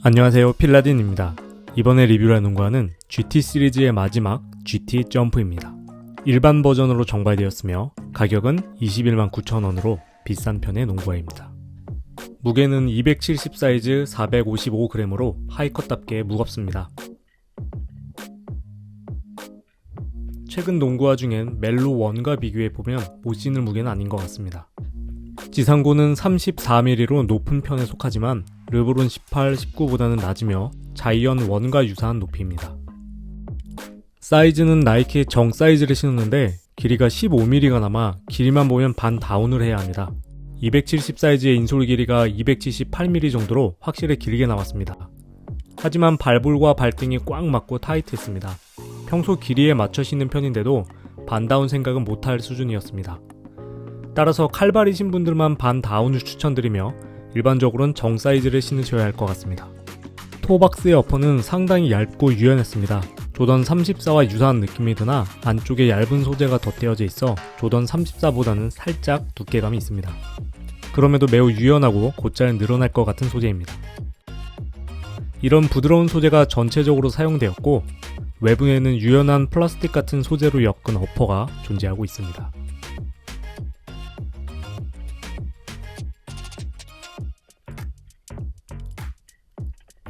안녕하세요, 필라딘입니다. 이번에 리뷰할 농구화는 GT 시리즈의 마지막 GT 점프입니다. 일반 버전으로 정발되었으며 가격은 21만 9천원으로 비싼 편의 농구화입니다. 무게는 270 사이즈 455g으로 하이컷답게 무겁습니다. 최근 농구화 중엔 멜로 1과 비교해보면 못 신을 무게는 아닌 것 같습니다. 지상고는 34mm로 높은 편에 속하지만 르브론 18, 19보다는 낮으며 자이언 1과 유사한 높이입니다. 사이즈는 나이키의 정 사이즈를 신었는데 길이가 15mm가 남아 길이만 보면 반 다운을 해야 합니다. 270 사이즈의 인솔 길이가 278mm 정도로 확실히 길게 나왔습니다. 하지만 발볼과 발등이 꽉 맞고 타이트했습니다. 평소 길이에 맞춰 신는 편인데도 반 다운 생각은 못할 수준이었습니다. 따라서 칼발이신 분들만 반 다운을 추천드리며 일반적으로는 정 사이즈를 신으셔야 할 것 같습니다. 토박스의 어퍼는 상당히 얇고 유연했습니다. 조던 34와 유사한 느낌이 드나 안쪽에 얇은 소재가 덧대어져 있어 조던 34보다는 살짝 두께감이 있습니다. 그럼에도 매우 유연하고 곧잘 늘어날 것 같은 소재입니다. 이런 부드러운 소재가 전체적으로 사용되었고 외부에는 유연한 플라스틱 같은 소재로 엮은 어퍼가 존재하고 있습니다.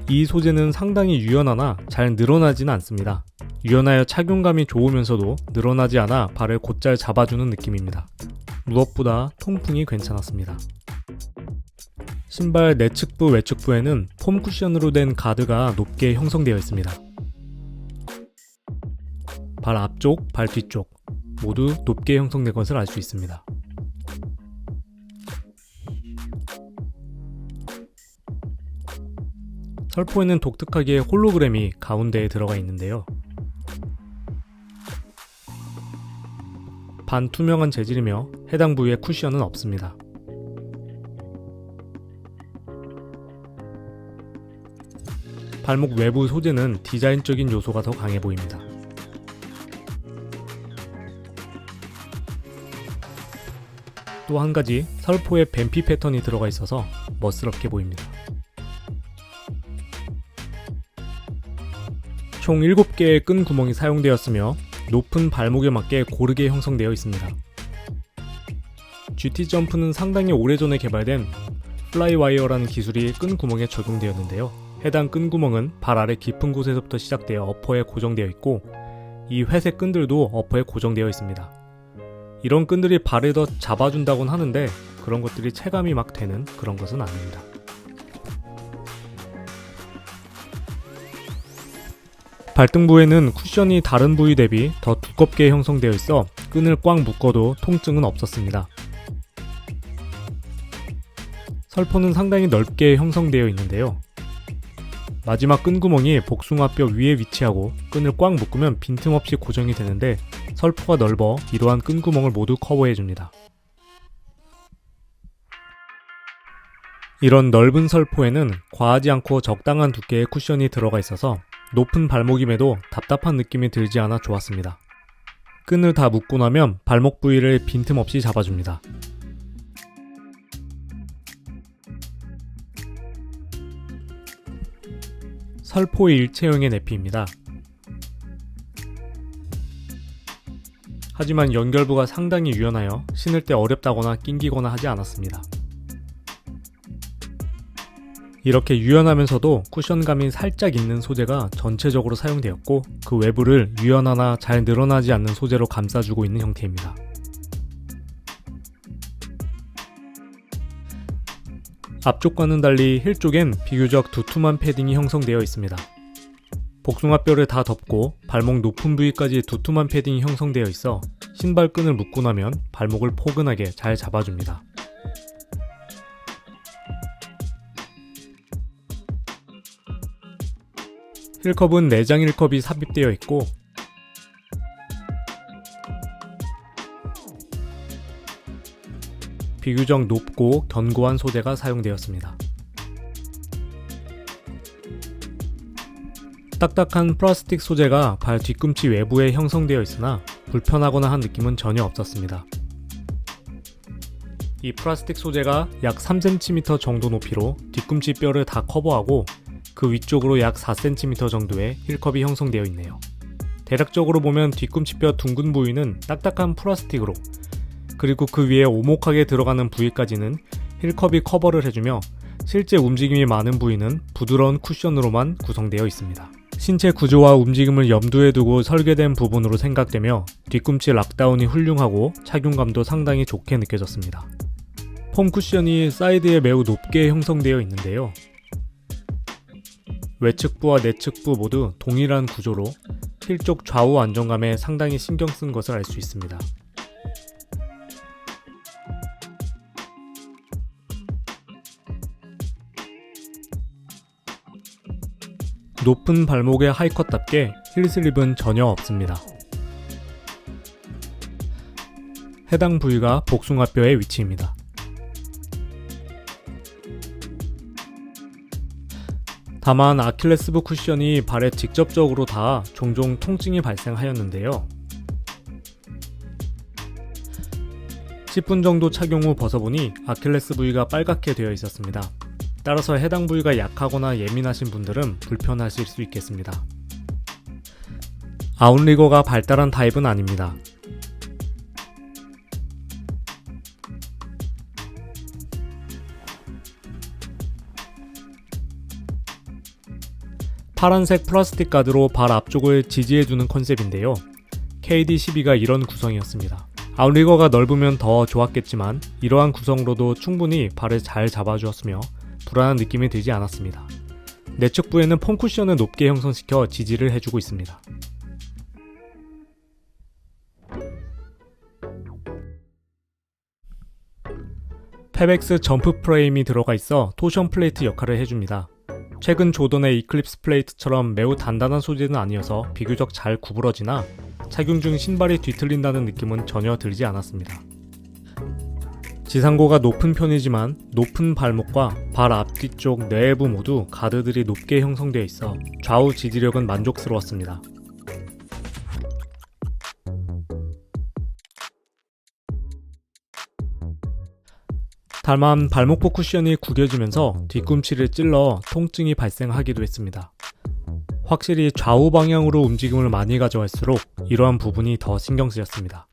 이 소재는 상당히 유연하나 잘 늘어나지는 않습니다. 유연하여 착용감이 좋으면서도 늘어나지 않아 발을 곧잘 잡아주는 느낌입니다. 무엇보다 통풍이 괜찮았습니다. 신발 내측부 외측부에는 폼 쿠션으로 된 가드가 높게 형성되어 있습니다. 발 앞쪽, 발 뒤쪽 모두 높게 형성된 것을 알 수 있습니다. 설포에는 독특하게 홀로그램이 가운데에 들어가 있는데요. 반투명한 재질이며 해당 부위에 쿠션은 없습니다. 발목 외부 소재는 디자인적인 요소가 더 강해 보입니다. 또 한 가지 설포에 뱀피 패턴이 들어가 있어서 멋스럽게 보입니다. 총 7개의 끈 구멍이 사용되었으며 높은 발목에 맞게 고르게 형성되어 있습니다. GT 점프는 상당히 오래전에 개발된 플라이와이어라는 기술이 끈 구멍에 적용되었는데요. 해당 끈 구멍은 발 아래 깊은 곳에서부터 시작되어 어퍼에 고정되어 있고 이 회색 끈들도 어퍼에 고정되어 있습니다. 이런 끈들이 발을 더 잡아준다곤 하는데 그런 것들이 체감이 막 되는 그런 것은 아닙니다. 발등부에는 쿠션이 다른 부위 대비 더 두껍게 형성되어 있어 끈을 꽉 묶어도 통증은 없었습니다. 설포는 상당히 넓게 형성되어 있는데요. 마지막 끈구멍이 복숭아뼈 위에 위치하고 끈을 꽉 묶으면 빈틈없이 고정이 되는데 설포가 넓어 이러한 끈구멍을 모두 커버해줍니다. 이런 넓은 설포에는 과하지 않고 적당한 두께의 쿠션이 들어가 있어서 높은 발목임에도 답답한 느낌이 들지 않아 좋았습니다. 끈을 다 묶고 나면 발목 부위를 빈틈없이 잡아줍니다. 설포 일체형의 내피입니다. 하지만 연결부가 상당히 유연하여 신을 때 어렵다거나 낑기거나 하지 않았습니다. 이렇게 유연하면서도 쿠션감이 살짝 있는 소재가 전체적으로 사용되었고 그 외부를 유연하나 잘 늘어나지 않는 소재로 감싸주고 있는 형태입니다. 앞쪽과는 달리 힐 쪽엔 비교적 두툼한 패딩이 형성되어 있습니다. 복숭아뼈를 다 덮고 발목 높은 부위까지 두툼한 패딩이 형성되어 있어 신발끈을 묶고 나면 발목을 포근하게 잘 잡아줍니다. 힐컵은 내장 힐컵이 삽입되어 있고 비교적 높고 견고한 소재가 사용되었습니다. 딱딱한 플라스틱 소재가 발 뒤꿈치 외부에 형성되어 있으나 불편하거나 한 느낌은 전혀 없었습니다. 이 플라스틱 소재가 약 3cm 정도 높이로 뒤꿈치 뼈를 다 커버하고 그 위쪽으로 약 4cm 정도의 힐컵이 형성되어 있네요. 대략적으로 보면 뒤꿈치뼈 둥근 부위는 딱딱한 플라스틱으로, 그리고 그 위에 오목하게 들어가는 부위까지는 힐컵이 커버를 해주며 실제 움직임이 많은 부위는 부드러운 쿠션으로만 구성되어 있습니다. 신체 구조와 움직임을 염두에 두고 설계된 부분으로 생각되며 뒤꿈치 락다운이 훌륭하고 착용감도 상당히 좋게 느껴졌습니다. 폼 쿠션이 사이드에 매우 높게 형성되어 있는데요. 외측부와 내측부 모두 동일한 구조로 힐 쪽 좌우 안정감에 상당히 신경 쓴 것을 알 수 있습니다. 높은 발목의 하이컷답게 힐 슬립은 전혀 없습니다. 해당 부위가 복숭아뼈의 위치입니다. 다만 아킬레스부 쿠션이 발에 직접적으로 닿아 종종 통증이 발생하였는데요. 10분 정도 착용 후 벗어보니 아킬레스 부위가 빨갛게 되어 있었습니다. 따라서 해당 부위가 약하거나 예민하신 분들은 불편하실 수 있겠습니다. 아웃리거가 발달한 타입은 아닙니다. 파란색 플라스틱 가드로 발 앞쪽을 지지해주는 컨셉인데요. KD12가 이런 구성이었습니다. 아웃리거가 넓으면 더 좋았겠지만 이러한 구성으로도 충분히 발을 잘 잡아주었으며 불안한 느낌이 들지 않았습니다. 내측부에는 폼 쿠션을 높게 형성시켜 지지를 해주고 있습니다. 페벡스 점프 프레임이 들어가 있어 토션 플레이트 역할을 해줍니다. 최근 조던의 이클립스 플레이트처럼 매우 단단한 소재는 아니어서 비교적 잘 구부러지나 착용 중 신발이 뒤틀린다는 느낌은 전혀 들지 않았습니다. 지상고가 높은 편이지만 높은 발목과 발 앞뒤쪽 내부 모두 가드들이 높게 형성되어 있어 좌우 지지력은 만족스러웠습니다. 다만 발목부 쿠션이 구겨지면서 뒤꿈치를 찔러 통증이 발생하기도 했습니다. 확실히 좌우 방향으로 움직임을 많이 가져갈수록 이러한 부분이 더 신경 쓰였습니다.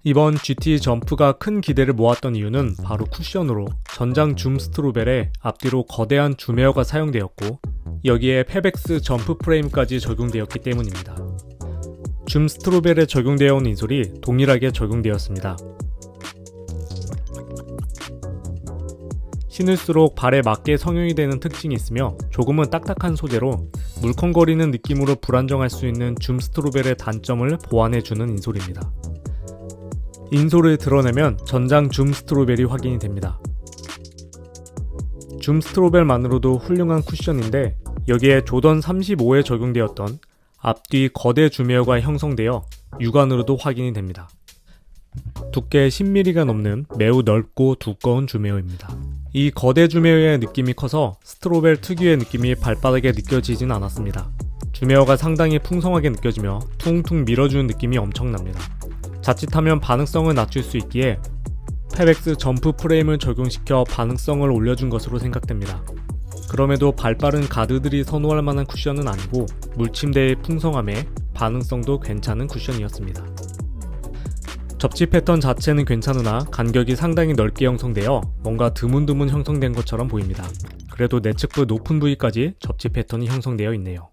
이번 GT 점프가 큰 기대를 모았던 이유는 바로 쿠션으로 전장 줌 스트로벨에 앞뒤로 거대한 줌웨어가 사용되었고 여기에 페벡스 점프 프레임까지 적용되었기 때문입니다. 줌 스트로벨에 적용되어 온 인솔이 동일하게 적용되었습니다. 신을수록 발에 맞게 성형이 되는 특징이 있으며 조금은 딱딱한 소재로 물컹거리는 느낌으로 불안정할 수 있는 줌 스트로벨의 단점을 보완해주는 인솔입니다. 인솔을 드러내면 전장 줌 스트로벨이 확인이 됩니다. 줌 스트로벨만으로도 훌륭한 쿠션인데 여기에 조던 35에 적용되었던 앞뒤 거대 줌웨어가 형성되어 육안으로도 확인이 됩니다. 두께 10mm가 넘는 매우 넓고 두꺼운 줌웨어입니다. 이 거대 줌웨어의 느낌이 커서 스트로벨 특유의 느낌이 발바닥에 느껴지진 않았습니다. 줌웨어가 상당히 풍성하게 느껴지며 퉁퉁 밀어주는 느낌이 엄청납니다. 자칫하면 반응성을 낮출 수 있기에 페벡스 점프 프레임을 적용시켜 반응성을 올려준 것으로 생각됩니다. 그럼에도 발빠른 가드들이 선호할 만한 쿠션은 아니고 물침대의 풍성함에 반응성도 괜찮은 쿠션이었습니다. 접지 패턴 자체는 괜찮으나 간격이 상당히 넓게 형성되어 뭔가 드문드문 형성된 것처럼 보입니다. 그래도 내측부 높은 부위까지 접지 패턴이 형성되어 있네요.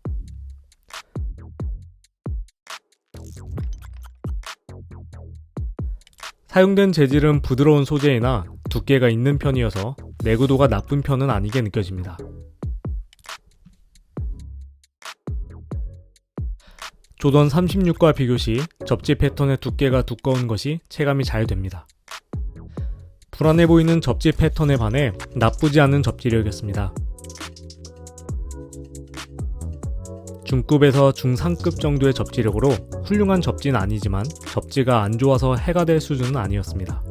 사용된 재질은 부드러운 소재이나 두께가 있는 편이어서 내구도가 나쁜 편은 아니게 느껴집니다. 조던 36과 비교시 접지 패턴의 두께가 두꺼운 것이 체감이 잘 됩니다. 불안해 보이는 접지 패턴에 반해 나쁘지 않은 접지력이었습니다. 중급에서 중상급 정도의 접지력으로 훌륭한 접지는 아니지만 접지가 안 좋아서 해가 될 수준은 아니었습니다.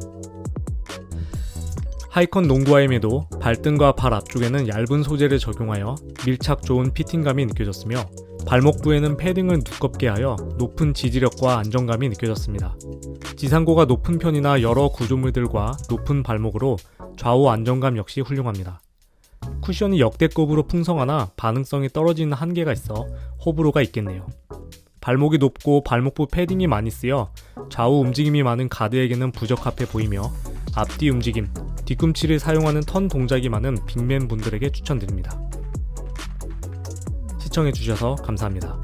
하이컨 농구화임에도 발등과 발 앞쪽에는 얇은 소재를 적용하여 밀착 좋은 피팅감이 느껴졌으며 발목부에는 패딩을 두껍게 하여 높은 지지력과 안정감이 느껴졌습니다. 지상고가 높은 편이나 여러 구조물들과 높은 발목으로 좌우 안정감 역시 훌륭합니다. 쿠션이 역대급으로 풍성하나 반응성이 떨어지는 한계가 있어 호불호가 있겠네요. 발목이 높고 발목부 패딩이 많이 쓰여 좌우 움직임이 많은 가드에게는 부적합해 보이며 앞뒤 움직임, 뒤꿈치를 사용하는 턴 동작이 많은 빅맨 분들에게 추천드립니다. 시청해주셔서 감사합니다.